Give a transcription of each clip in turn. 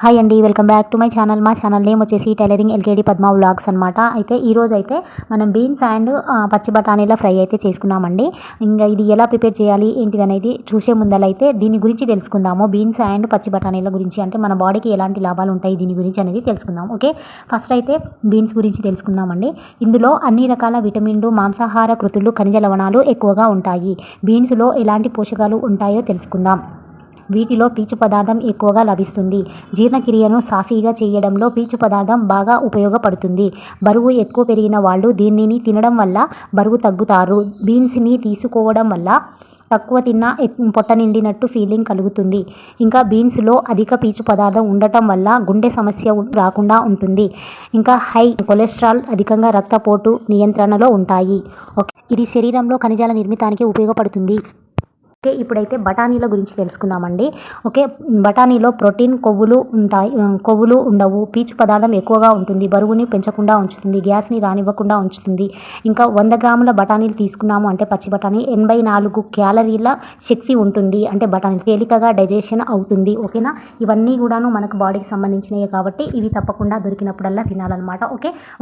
Hi అండి, welcome back to my channel. మా channel name వచ్చేసి టైలరింగ్ ఎల్కేడి పద్మ వ్లాగ్స్ అనమాట. అయితే ఈరోజు అయితే మనం బీన్స్ అండ్ పచ్చి బఠానీల ఫ్రై అయితే చేసుకున్నామండి. ఇంకా ఇది ఎలా ప్రిపేర్ చేయాలి ఏంటిది అనేది చూసే ముందలైతే దీని గురించి తెలుసుకుందాము. బీన్స్ అండ్ పచ్చి బఠానీల గురించి, అంటే మన బాడీకి ఎలాంటి లాభాలు ఉంటాయి దీని గురించి అనేది తెలుసుకుందాం. ఓకే, ఫస్ట్ అయితే బీన్స్ గురించి తెలుసుకుందామండి. ఇందులో అన్ని రకాల విటమిన్లు, మాంసాహార కృతులు, ఖనిజ లవణాలు ఎక్కువగా ఉంటాయి. బీన్స్లో ఎలాంటి పోషకాలు ఉంటాయో తెలుసుకుందాం. వీటిలో పీచు పదార్థం ఎక్కువగా లభిస్తుంది. జీర్ణక్రియను సాఫీగా చేయడంలో పీచు పదార్థం బాగా ఉపయోగపడుతుంది. బరువు ఎక్కువ పెరిగిన వాళ్ళు దీనిని తినడం వల్ల బరువు తగ్గుతారు. బీన్స్ని తీసుకోవడం వల్ల తక్కువ తిన్నా పొట్ట నిండినట్టు ఫీలింగ్ కలుగుతుంది. ఇంకా బీన్స్లో అధిక పీచు పదార్థం ఉండటం వల్ల గుండె సమస్య రాకుండా ఉంటుంది. ఇంకా హై కొలెస్ట్రాల్, అధికంగా రక్తపోటు నియంత్రణలో ఉంటాయి. ఓకే, ఇది శరీరంలో ఖనిజాల నిర్మితానికి ఉపయోగపడుతుంది. ఓకే, ఇప్పుడైతే బఠానీల గురించి తెలుసుకుందామండి. ఓకే, బఠానీలో ప్రోటీన్, కొవ్వులు ఉండవు. పీచు పదార్థం ఎక్కువగా ఉంటుంది. బరువుని పెంచకుండా ఉంచుతుంది. గ్యాస్ని రానివ్వకుండా ఉంచుతుంది. ఇంకా 100 గ్రాముల బఠానీలు తీసుకున్నాము అంటే పచ్చి బఠానీ 84 క్యాలరీల శక్తి ఉంటుంది. అంటే బఠానీ తేలికగా డైజెషన్ అవుతుంది. ఓకేనా, ఇవన్నీ కూడాను మనకు బాడీకి సంబంధించినవి కాబట్టి ఇవి తప్పకుండా దొరికినప్పుడల్లా తినాలన్నమాట.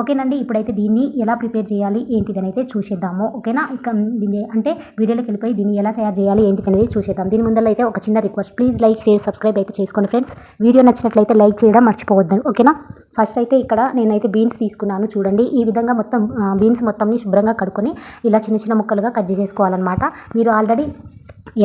ఓకేనండి, ఇప్పుడైతే దీన్ని ఎలా ప్రిపేర్ చేయాలి ఏంటిదని అయితే చూసేద్దాము. ఓకేనా, ఇక దీన్ని అంటే వీడియోలోకి వెళ్ళిపోయి దీన్ని ఎలా తయారు చేయాలి ఏంటి అనేది చూసేద్దాం. దీని ముందర అయితే ఒక చిన్న request, please like, share, subscribe అయితే చేసుకోండి ఫ్రెండ్స్. వీడియో నచ్చినట్లయితే లైక్ చేయడం మర్చిపోవద్దు. ఓకేనా, ఫస్ట్ అయితే ఇక్కడ నేనైతే బీన్స్ తీసుకున్నాను. చూడండి, ఈ విధంగా మొత్తం బీన్స్ మొత్తంని శుభ్రంగా కడుక్కొని ఇలా చిన్న చిన్న ముక్కలుగా కట్ చేసుకోవాలన్నమాట. మీరు ఆల్రెడీ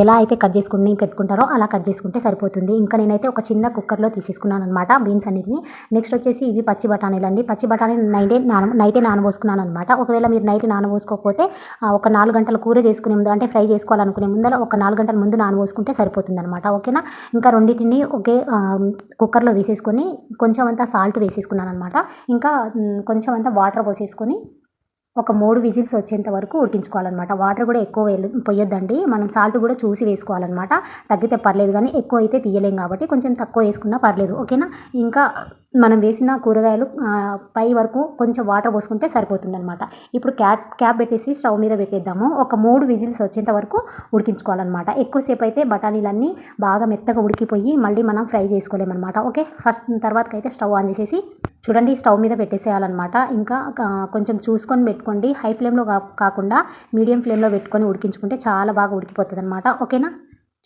ఎలా అయితే కట్ చేసుకుని పెట్టుకుంటారో అలా కట్ చేసుకుంటే సరిపోతుంది. ఇంకా నేనైతే ఒక చిన్న కుక్కర్లో తీసేసుకున్నాను అనమాట బీన్స్ అన్నిటిని. నెక్స్ట్ వచ్చేసి ఇవి పచ్చి బఠానీలు అండి. పచ్చి బఠానీ నైటే నానబోసుకున్నాను అనమాట. ఒకవేళ మీరు నైట్ నానబోసుకోకపోతే ఒక 4 గంటల కూర చేసుకునే ముందు, అంటే ఫ్రై చేసుకోవాలనుకునే ముందర ఒక 4 గంటల ముందు నానబోసుకుంటే సరిపోతుంది అనమాట. ఓకేనా, ఇంకా రెండింటిని ఒకే కుక్కర్లో వేసేసుకొని కొంచెం అంతా సాల్ట్ వేసేసుకున్నాను అనమాట. ఇంకా కొంచెం అంతా వాటర్ పోసేసుకొని ఒక 3 విజిల్స్ వచ్చేంత వరకు ఉడికించుకోవాలన్నమాట. వాటర్ కూడా ఎక్కువ పొయ్యొద్దండి. మనం సాల్ట్ కూడా చూసి వేసుకోవాలన్నమాట. తగ్గితే పర్లేదు, కానీ ఎక్కువ అయితే తీయలేం కాబట్టి కొంచెం తక్కువ వేసుకున్నా పర్లేదు. ఓకేనా, ఇంకా మనం వేసిన కూరగాయలు పై వరకు కొంచెం వాటర్ పోసుకుంటే సరిపోతుందన్నమాట. ఇప్పుడు క్యాప్ పెట్టేసి స్టవ్ మీద పెట్టేద్దాము. ఒక 3 విజిల్స్ వచ్చేంత వరకు ఉడికించుకోవాలన్నమాట. ఎక్కువసేపు అయితే బఠానీలన్నీ బాగా మెత్తగా ఉడికిపోయి మళ్ళీ మనం ఫ్రై చేసుకోలేమన్నమాట. ఓకే, తర్వాతకైతే స్టవ్ ఆన్ చేసేసి చూడండి, స్టవ్ మీద పెట్టేసేయాలన్నమాట. ఇంకా కొంచెం చూసుకొని పెట్టుకోండి. హై ఫ్లేమ్లో కాకుండా మీడియం ఫ్లేమ్లో పెట్టుకొని ఉడికించుకుంటే చాలా బాగా ఉడికిపోతుంది అనమాట. ఓకేనా,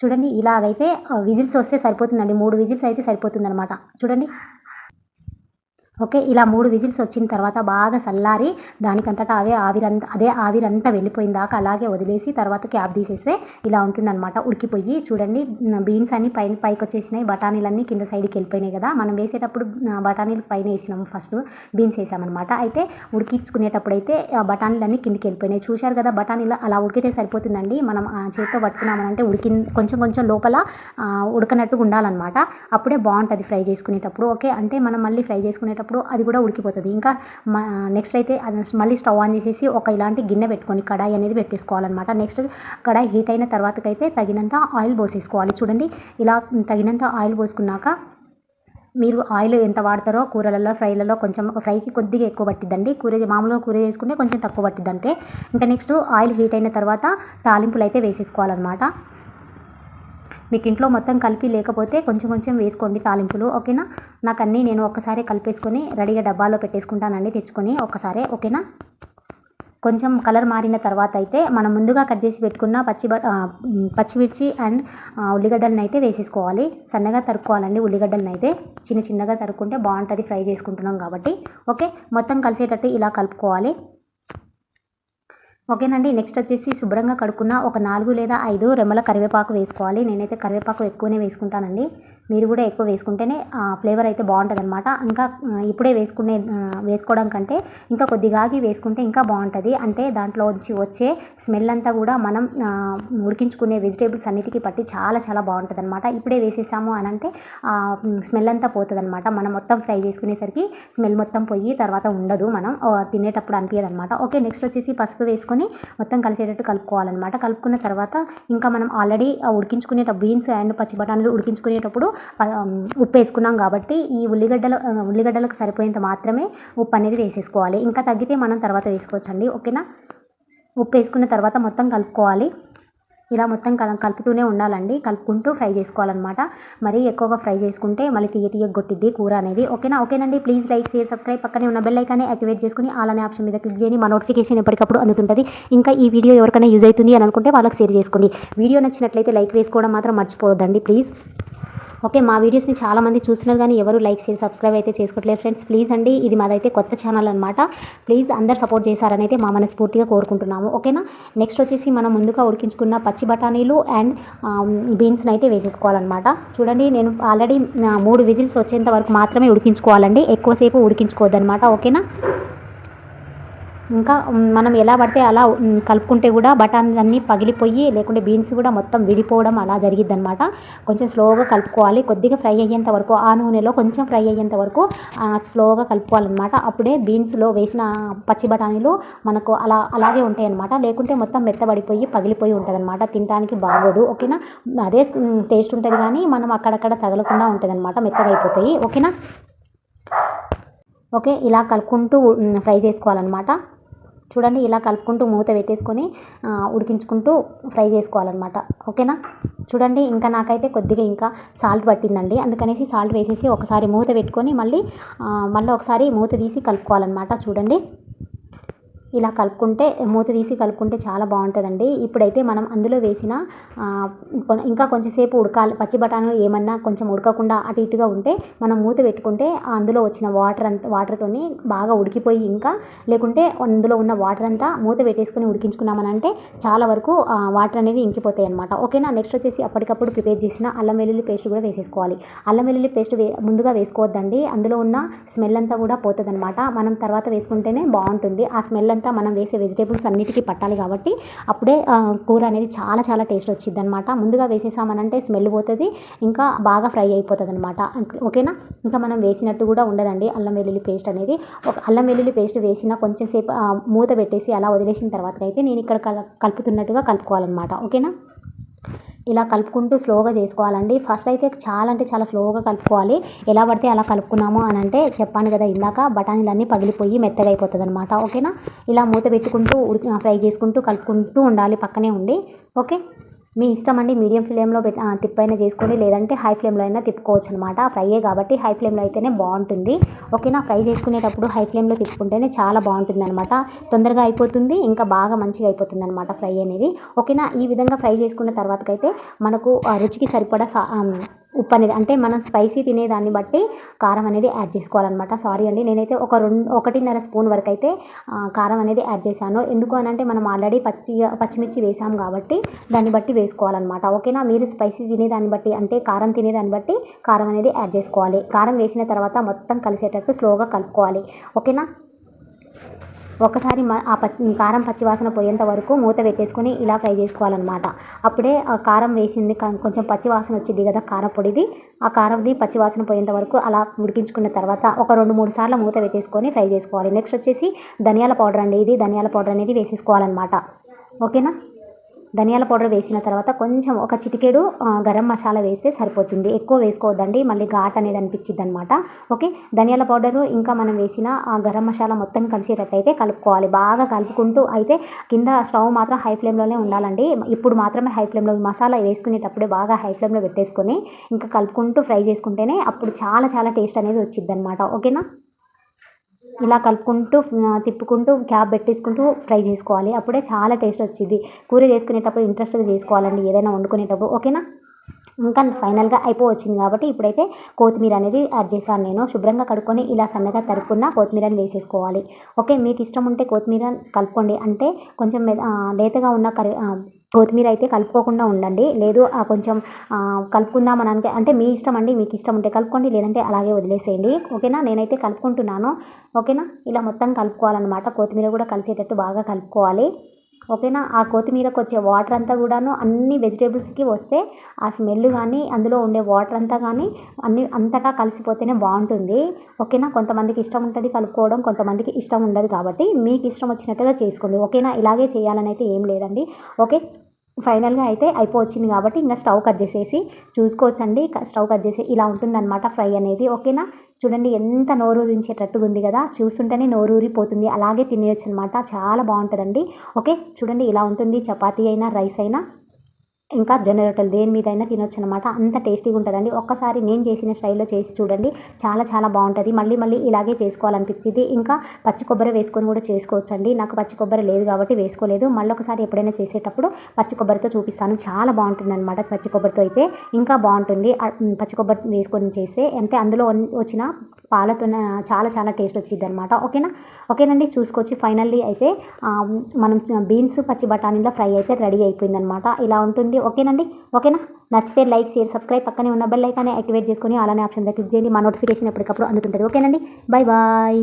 చూడండి, ఇలాగైతే విజిల్స్ వస్తే సరిపోతుందండి. 3 విజిల్స్ అయితే సరిపోతుందన్నమాట. చూడండి, ఓకే, ఇలా 3 విజిల్స్ వచ్చిన తర్వాత బాగా చల్లారి దానికంతటా అదే ఆవిరంతా వెళ్ళిపోయిన దాకా అలాగే వదిలేసి తర్వాత క్యాప్ తీసేస్తే ఇలా ఉంటుందన్నమాట. ఉడికిపోయి చూడండి, బీన్స్ అన్ని పైకి వచ్చేసినాయి, బఠానీలన్నీ కింద సైడ్కి వెళ్ళిపోయినాయి కదా. మనం వేసేటప్పుడు బఠానీలు పైన వేసినాము, ఫస్ట్ బీన్స్ వేసామన్నమాట. అయితే ఉడికించుకునేటప్పుడు అయితే బఠానీలన్నీ కిందికి వెళ్ళిపోయినాయి. చూశారు కదా, బఠానీలు అలా ఉడికితే సరిపోతుందండి. మనం చేతితో పట్టుకున్నామనంటే కొంచెం లోపల ఉడకనట్టుగా ఉండాలన్నమాట. అప్పుడే బాగుంటుంది ఫ్రై చేసుకునేటప్పుడు. ఓకే, అంటే మనం మళ్ళీ ఫ్రై చేసుకునేటప్పుడు అది కూడా ఉడికిపోతుంది. ఇంకా నెక్స్ట్ అయితే మళ్ళీ స్టవ్ ఆన్ చేసేసి ఒక ఇలాంటి గిన్నె పెట్టుకొని కడాయి అనేది పెట్టేసుకోవాలన్నమాట. నెక్స్ట్ కడాయి హీట్ అయిన తర్వాతకైతే తగినంత ఆయిల్ పోసేసుకోవాలి. చూడండి, ఇలా తగినంత ఆయిల్ పోసుకున్నాక మీరు ఆయిల్ ఎంత వాడతారో కూరలలో, ఫ్రైలలో కొంచెం ఫ్రైకి కొద్దిగా ఎక్కువ పట్టిద్దండి. మామూలుగా కూర చేసుకుంటే కొంచెం తక్కువ పట్టిద్ది అంతే. ఇంకా నెక్స్ట్ ఆయిల్ హీట్ అయిన తర్వాత తాలింపులు అయితే వేసేసుకోవాలన్నమాట. మీకు ఇంట్లో మొత్తం కలిపి లేకపోతే కొంచెం వేసుకోండి తాలింపులు. ఓకేనా, నాకు అన్నీ నేను ఒక్కసారి కలిపేసుకొని రెడీగా డబ్బాలో పెట్టేసుకుంటానండి తెచ్చుకొని ఒక్కసారే. ఓకేనా, కొంచెం కలర్ మారిన తర్వాత అయితే మనం ముందుగా కట్ చేసి పెట్టుకున్న పచ్చిమిర్చి అండ్ ఉల్లిగడ్డలను అయితే వేసేసుకోవాలి. సన్నగా తరుక్కోవాలండి ఉల్లిగడ్డలను అయితే. చిన్నగా తరుక్కుంటే బాగుంటుంది, ఫ్రై చేసుకుంటున్నాం కాబట్టి. ఓకే, మొత్తం కలిసేటట్టు ఇలా కలుపుకోవాలి. ఓకేనండి, నెక్స్ట్ వచ్చేసి శుభ్రంగా కడుక్కున్న ఒక 4 లేదా 5 రెమ్మల కరివేపాకు వేసుకోవాలి. నేనైతే కరివేపాకు ఎక్కువనే వేసుకుంటానండి. మీరు కూడా ఎక్కువ వేసుకుంటేనే ఫ్లేవర్ అయితే బాగుంటుందన్నమాట. ఇంకా ఇప్పుడే వేసుకోవడం కంటే ఇంకా కొద్దిగా ఆగి వేసుకుంటే ఇంకా బాగుంటుంది. అంటే దాంట్లో వచ్చే స్మెల్ అంతా కూడా మనం ఉడికించుకునే వెజిటేబుల్స్ అన్నిటికీ పట్టి చాలా బాగుంటుందన్నమాట. ఇప్పుడే వేసేసాము అని అంటే స్మెల్ అంతా పోతుందన్నమాట. మనం మొత్తం ఫ్రై చేసుకునేసరికి స్మెల్ మొత్తం పోయి తర్వాత ఉండదు, మనం తినేటప్పుడు అనిపించదు అనమాట. ఓకే, నెక్స్ట్ వచ్చేసి పసుపు వేసుకొని మొత్తం కలిసేటట్టు కలుపుకోవాలన్నమాట. కలుపుకున్న తర్వాత ఇంకా మనం ఆల్రెడీ బీన్స్ అండ్ పచ్చి బఠానీలు ఉడికించుకునేటప్పుడు ఉప్పు వేసుకున్నాం కాబట్టి ఈ ఉల్లిగడ్డలకు సరిపోయేంత మాత్రమే ఉప్పు అనేది వేసేసుకోవాలి. ఇంకా తగ్గితే మనం తర్వాత వేసుకోవచ్చండి. ఓకేనా, ఉప్పు వేసుకున్న తర్వాత మొత్తం కలుపుకోవాలి. ఇలా మొత్తం కలుపుతూనే ఉండాలండి. కలుపుకుంటూ ఫ్రై చేసుకోవాలన్నమాట. మరీ ఎక్కువగా ఫ్రై చేసుకుంటే మళ్ళీ తీయ గొట్టిద్ది కూర అనేది. ఓకేనండి. ప్లీజ్ లైక్, షేర్, సబ్స్క్రైబ్, పక్కనే ఉన్న బెల్ ఐకాన్ని యాక్టివేట్ చేసుకొని ఆల్ అనే ఆప్షన్ మీద క్లిక్ చేయండి. మా నోటిఫికేషన్ ఎప్పటికప్పుడు అందుతుంటుంది. ఇంకా ఈ వీడియో ఎవరికైనా యూజ్ అవుతుంది అని అనుకుంటే వాళ్ళకి షేర్ చేసుకోండి. వీడియో నచ్చినట్లయితే లైక్ వేసుకోవడం మాత్రం మర్చిపోవద్దండి ప్లీజ్. ఓకే, మా వీడియోస్ని చాలామంది చూస్తున్నారు కానీ ఎవరు లైక్, షేర్, సబ్స్క్రైబ్ అయితే చేసుకోవట్లేదు ఫ్రెండ్స్. ప్లీజ్ అండి, ఇది మాదైతే కొత్త ఛానల్ అనమాట. ప్లీజ్ అందరు సపోర్ట్ చేశారని అయితే మా మనస్ఫూర్తిగా కోరుకుంటున్నాము. ఓకేనా. నెక్స్ట్ వచ్చేసి మనం ముందుగా ఉడికించుకున్న పచ్చి బఠానీలు అండ్ బీన్స్ని అయితే వేసేసుకోవాలన్నమాట. చూడండి, నేను ఆల్రెడీ 3 విజిల్స్ వచ్చేంత వరకు మాత్రమే ఉడికించుకోవాలండి. ఎక్కువసేపు ఉడికించుకోవద్దనమాట. ఓకేనా. ఇంకా మనం ఎలా పడితే అలా కలుపుకుంటే కూడా బఠానీలన్నీ పగిలిపోయి లేకుంటే బీన్స్ కూడా మొత్తం విడిపోవడం అలా జరిగిద్దనమాట. కొంచెం స్లోగా కలుపుకోవాలి. కొద్దిగా ఫ్రై అయ్యేంత వరకు ఆ నూనెలో కొంచెం ఫ్రై అయ్యేంత వరకు స్లోగా కలుపుకోవాలన్నమాట. అప్పుడే బీన్స్లో వేసిన పచ్చి బఠానీలు మనకు అలాగే ఉంటాయన్నమాట. లేకుంటే మొత్తం మెత్తబడిపోయి పగిలిపోయి ఉంటుందన్నమాట. తినడానికి బాగోదు. ఓకేనా. అదే టేస్ట్ ఉంటుంది కానీ మనం అక్కడక్కడ తగలకుండా ఉంటుందన్నమాట. మెత్తగా అయిపోతాయి. ఓకేనా. ఓకే, ఇలా కలుపుకుంటూ ఫ్రై చేసుకోవాలన్నమాట. చూడండి, ఇలా కలుపుకుంటూ మూత పెట్టేసుకొని ఉడికించుకుంటూ ఫ్రై చేసుకోవాలన్నమాట. ఓకేనా. చూడండి, ఇంకా నాకైతే కొద్దిగా ఇంకా సాల్ట్ పట్టిందండి. అందుకనేసి సాల్ట్ వేసేసి ఒకసారి మూత పెట్టుకొని మళ్ళీ ఒకసారి మూత తీసి కలుపుకోవాలన్నమాట. చూడండి, ఇలా మూత తీసి కలుపుకుంటే చాలా బాగుంటుందండి. ఇప్పుడైతే మనం అందులో వేసిన ఇంకా కొంచెంసేపు ఉడకాలి. పచ్చి బఠానీలు ఏమన్నా కొంచెం ఉడకకుండా అటు ఇటుగా ఉంటే మనం మూత పెట్టుకుంటే అందులో వచ్చిన వాటర్తోని బాగా ఉడికిపోయి, ఇంకా లేకుంటే అందులో ఉన్న వాటర్ అంతా మూత పెట్టేసుకొని ఉడికించుకున్నామనంటే చాలా వరకు వాటర్ అనేది ఇంకిపోతాయి అనమాట. ఓకేనా. నెక్స్ట్ వచ్చేసి అప్పటికప్పుడు ప్రిపేర్ చేసిన అల్లం వెల్లుల్లి పేస్ట్ కూడా వేసేసుకోవాలి. అల్లం వెల్లుల్లి పేస్ట్ ముందుగా వేసుకోవద్దండి. అందులో ఉన్న స్మెల్ అంతా కూడా పోతుంది అనమాట. మనం తర్వాత వేసుకుంటేనే బాగుంటుంది. ఆ స్మెల్ అంతా మనం వేసే వెజిటేబుల్స్ అన్నిటికీ పట్టాలి కాబట్టి అప్పుడే కూర అనేది చాలా చాలా టేస్ట్ వచ్చింది అనమాట. ముందుగా వేసేసామనంటే స్మెల్ పోతుంది, ఇంకా బాగా ఫ్రై అయిపోతుంది అనమాట. ఓకేనా. ఇంకా మనం వేసినట్టు కూడా ఉండదండి అల్లం వెల్లుల్లి పేస్ట్ అనేది. అల్లం వెల్లుల్లి పేస్ట్ వేసిన కొంచెం సేపు మూత పెట్టేసి అలా వదిలేసిన తర్వాత అయితే నేను ఇక్కడ కలుపుతున్నట్టుగా కలుపుకోవాలన్నమాట. ఓకేనా. ఇలా కలుపుకుంటూ స్లోగా చేసుకోవాలండి. ఫస్ట్ అయితే చాలా అంటే చాలా స్లోగా కలుపుకోవాలి. ఎలా పడితే అలా కలుపుకున్నాము అని అంటే చెప్పాను కదా ఇందాక, బఠానీలన్నీ పగిలిపోయి మెత్తగా అయిపోతుంది అనమాట. ఓకేనా. ఇలా మూత పెట్టుకుంటూ ఫ్రై చేసుకుంటూ కలుపుకుంటూ ఉండాలి పక్కనే ఉండి. ఓకే, మీ ఇష్టం అండి. మీడియం ఫ్లేమ్లో తిప్పైనా చేసుకోండి, లేదంటే హై ఫ్లేమ్లో అయినా తిప్పుకోవచ్చు అనమాట. ఫ్రైయే కాబట్టి హై ఫ్లేమ్లో అయితేనే బాగుంటుంది. ఓకేనా. ఫ్రై చేసుకునేటప్పుడు హై ఫ్లేమ్లో తిప్పుకుంటేనే చాలా బాగుంటుంది అనమాట. తొందరగా అయిపోతుంది, ఇంకా బాగా మంచిగా అయిపోతుంది అనమాట ఫ్రై అనేది. ఓకేనా. ఈ విధంగా ఫ్రై చేసుకున్న తర్వాతకైతే మనకు రుచికి సరిపడా ఉప్పు అనేది, అంటే మనం స్పైసీ తినేదాన్ని బట్టి కారం అనేది యాడ్ చేసుకోవాలన్నమాట. సారీ అండి, నేనైతే 1.5 స్పూన్ వరకు అయితే కారం అనేది యాడ్ చేశాను. ఎందుకు అని అంటే మనం ఆల్రెడీ పచ్చిమిర్చి వేసాం కాబట్టి దాన్ని బట్టి వేసుకోవాలన్నమాట. ఓకేనా. మీరు స్పైసీ తినేదాన్ని బట్టి, అంటే కారం తినేదాన్ని బట్టి కారం అనేది యాడ్ చేసుకోవాలి. కారం వేసిన తర్వాత మొత్తం కలిసేటట్టు స్లోగా కలుపుకోవాలి. ఓకేనా. ఒకసారి కారం పచ్చివాసన పోయేంత వరకు మూత పెట్టేసుకొని ఇలా ఫ్రై చేసుకోవాలన్నమాట. అప్పుడే ఆ కారం వేసింది కొంచెం పచ్చివాసన వచ్చింది కదా కారం పొడిది, ఆ కారంది పచ్చివాసన పోయేంత వరకు అలా ఉడికించుకున్న తర్వాత ఒక 2-3 సార్లు మూత పెట్టేసుకొని ఫ్రై చేసుకోవాలి. నెక్స్ట్ వచ్చేసి ధనియాల పౌడర్ అండి. ధనియాల పౌడర్ అనేది వేసేసుకోవాలన్నమాట. ఓకేనా. ధనియాల పౌడర్ వేసిన తర్వాత కొంచెం ఒక చిటికెడు గరం మసాలా వేస్తే సరిపోతుంది. ఎక్కువ వేసుకోవద్దండి, మళ్ళీ ఘాట్ అనేది అనిపించిద్ది అనమాట. ఓకే, ధనియాల పౌడరు ఇంకా మనం వేసిన ఆ గరం మసాలా మొత్తం కలిసేటట్టు అయితే కలుపుకోవాలి. బాగా కలుపుకుంటూ అయితే కింద స్టవ్ మాత్రం హై ఫ్లేమ్లోనే ఉండాలండి. ఇప్పుడు మాత్రమే హై ఫ్లేమ్లో మసాలా వేసుకునేటప్పుడే బాగా హై ఫ్లేమ్లో పెట్టేసుకొని ఇంకా కలుపుకుంటూ ఫ్రై చేసుకుంటేనే అప్పుడు చాలా చాలా టేస్ట్ అనేది వచ్చిద్ది అనమాట. ఓకేనా. ఇలా కలుపుకుంటూ తిప్పుకుంటూ క్యాప్ పెట్టేసుకుంటూ ఫ్రై చేసుకోవాలి. అప్పుడే చాలా టేస్ట్ వచ్చింది. కూర చేసుకునేటప్పుడు ఇంట్రెస్ట్గా చేసుకోవాలండి ఏదైనా వండుకునేటప్పుడు. ఓకేనా. ఇంకా ఫైనల్గా అయిపోవచ్చింది కాబట్టి ఇప్పుడైతే కొత్తిమీర అనేది యాడ్ చేశాను నేను. శుభ్రంగా కడుక్కొని ఇలా సన్నగా తరుక్కున్న కొత్తిమీరని వేసేసుకోవాలి. ఓకే, మీకు ఇష్టం ఉంటే కొత్తిమీర కలుపుకోండి. అంటే కొంచెం లేతగా ఉన్న కొత్తిమీర అయితే కలుపుకోకుండా ఉండండి. లేదు కొంచెం కలుపుకుందామని అంటే మీ ఇష్టం అండి. మీకు ఇష్టం ఉంటే కలుపుకోండి, లేదంటే అలాగే వదిలేసేయండి. ఓకేనా. నేనైతే కలుపుకుంటున్నాను. ఓకేనా. ఇలా మొత్తం కలుపుకోవాలన్నమాట. కొత్తిమీర కూడా కలిసేటట్టు బాగా కలుపుకోవాలి. ఓకేనా. ఆ కొత్తిమీరకు వచ్చే వాటర్ అంతా కూడాను అన్ని వెజిటేబుల్స్కి వస్తే ఆ స్మెల్ కానీ అందులో ఉండే వాటర్ అంతా కానీ అంతటా కలిసిపోతేనే బాగుంటుంది. ఓకేనా. కొంతమందికి ఇష్టం ఉంటుంది కలుపుకోవడం, కొంతమందికి ఇష్టం ఉండదు కాబట్టి మీకు ఇష్టం వచ్చినట్టుగా చేసుకోండి. ఓకేనా. ఇలాగే చేయాలని అయితే ఏం లేదండి. ఓకే, ఫైనల్గా అయితే అయిపోవచ్చింది కాబట్టి ఇంకా స్టవ్ కట్ చేసేసి చూసుకోవచ్చండి. స్టవ్ కట్ చేసి ఇలా ఉంటుందన్నమాట ఫ్రై అనేది. ఓకేనా. చూడండి ఎంత నోరూరించేటట్టుగా ఉంది కదా, చూస్తుంటేనే నోరూరిపోతుంది. అలాగే తినేయచ్చు అనమాట. చాలా బాగుంటుందండి. ఓకే, చూడండి ఇలా ఉంటుంది. చపాతీ అయినా రైస్ అయినా ఇంకా జొన్న రొట్టెలు దేని మీదైనా తినొచ్చు అనమాట. అంత టేస్టీగా ఉంటుందండి. ఒక్కసారి నేను చేసిన స్టైల్‌లో చేసి చూడండి. చాలా చాలా బావుంటది. మళ్ళీ మళ్ళీ ఇలాగే చేసుకోవాలనిపించిద్ది. ఇంకా పచ్చి కొబ్బరి వేసుకొని కూడా చేసుకోవచ్చండి. నాకు పచ్చి కొబ్బరి లేదు కాబట్టి వేసుకోలేదు. మళ్ళొకసారి ఎప్పుడైనా చేసేటప్పుడు పచ్చి కొబ్బరితో చూపిస్తాను. చాలా బావుంటుందనమాట పచ్చి కొబ్బరితో అయితే. ఇంకా బావుంటుంది. పచ్చి కొబ్బరి వేసుకొని చేస్తే అంటే అందులో వచ్చిన పాలతోన చాలా చాలా టేస్ట్ వచ్చిద్దనమాట. ఓకేనా? ఓకేనండి. చూసుకోవచ్చు ఫైనల్లీ అయితే మనం బీన్స్ పచ్చి బఠానీల ఫ్రై అయితే రెడీ అయిపోయిందనమాట. ఇలా ఉంటుంది. ఓకేనండి. ఓకేనా? నచ్చితే లైక్, షేర్, సబ్స్క్రైబ్ పక్కనే ఉన్న బెల్ ఐకాన్ని యాక్టివేట్ చేసుకొని అలానే ఆప్షన్ మీద క్లిక్ చేయండి. మా నోటిఫికేషన్ ఎప్పటికప్పుడు అందుతుంటది. ఓకేనండి. Bye bye.